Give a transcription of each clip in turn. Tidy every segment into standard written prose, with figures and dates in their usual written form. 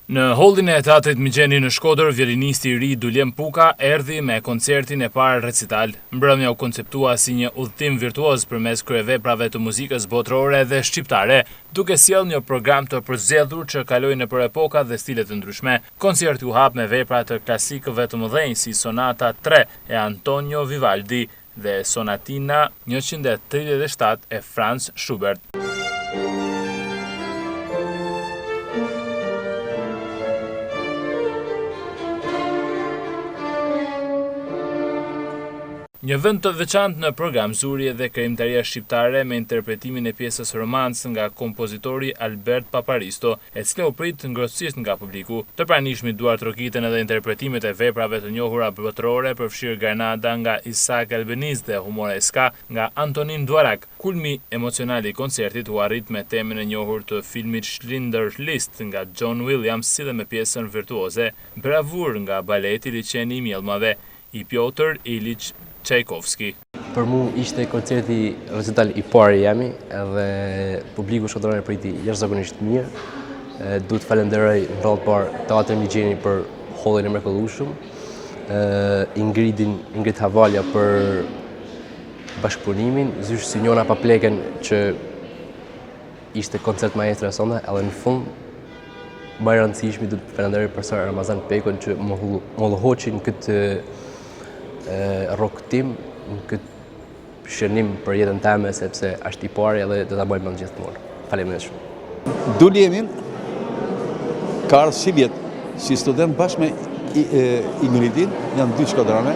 Në hollin e teatrit Migjeni në Shkodër, violinisti i ri Duljem Puka erdhi me koncertin e parë recital. Mbrëmja u konceptua si një udhëtim virtuoz përmes kryeveprave të muzikës botërore dhe shqiptare, duke sjellë një program të përzgjedhur që kaloi nëpër epoka dhe stile të ndryshme. Koncerti u hap me vepra të klasikëve të mëdhenj si Sonata 3 e Antonio Vivaldi dhe Sonatina 137 e Franz Schubert. Një vend të veçantë në program zuri edhe krijimtaria shqiptare me interpretimin e pjesës Romancë nga kompozitori Albert Paparisto, e cila u prit ngrohtësisht nga publiku. Të pranishmit duart trokitën edhe interpretimet e veprave të njohura botërore, përfshirë Granada nga Isaac Albeniz dhe Humoreska nga Antonin Dvorak. Kulmi emocional i koncertit u arrit me temën e njohur të filmit Schindler's List nga John Williams, si dhe me pjesën virtuoze Bravur nga baleti Liçeni i Mjellmave i Piotr Ilich Tchaikovsky. Për mu ishte koncerti recital i parë jemi, edhe publiku shkodëror e priti jashtëzakonisht mirë. Duhet falenderoj në radhë parë Teatrin Migjeni për hollin e mrekullueshëm, Ingrid Havalja për bashkëpunimin, zysh Sinjona Papleken që ishte koncert maestro sonda, edhe në fund më e rëndësishme duhet falenderoj përsëri Ramazan Pekun që më udhëhoqin këtë rroktim, në këtë shënim për jetën time, sepse është i pari edhe do ta bëjmë mend gjithmonë. Faleminderit shumë. Duljemin ka ardhur si vjet si student bashkë me Ingridin, janë dy shkodrane.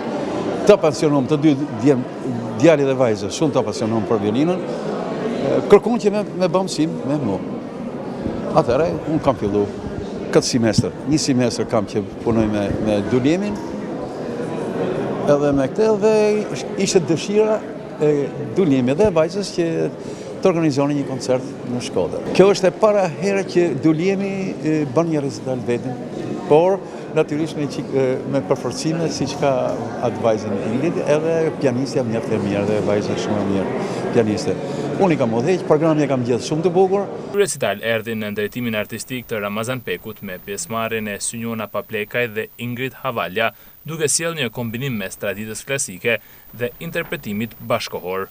Të pasionuam të dy djalë dhe vajzë, shumë të pasionuam për violinën. Kërkon që me bë mësim me mua. Atëherë unë kam fillu këtë semestër. Një semestër kam që punoj me Duljemin. Edhe me këtë dhe ishte dëshira e Duljemi dhe vajzës që të organizoni një koncert në Shkodër. Kjo është e para herë që Duljemi bën një recital vetëm, por natyrisht me përforcime siç ka atë vajzën Ingrid, edhe pianistja mjaft e mirë dhe vajza shumë e mirë pianiste. Unë i kam udhëheq, programi e kam gjetur shumë të bukur. Recital erdhi në drejtimin artistik të Ramazan Pekut me pjesëmarrjen e Sinjona Paplekaj dhe Ingrid Havalja, duke sjellë një kombinim mes traditës klasike dhe interpretimit bashkëkohor.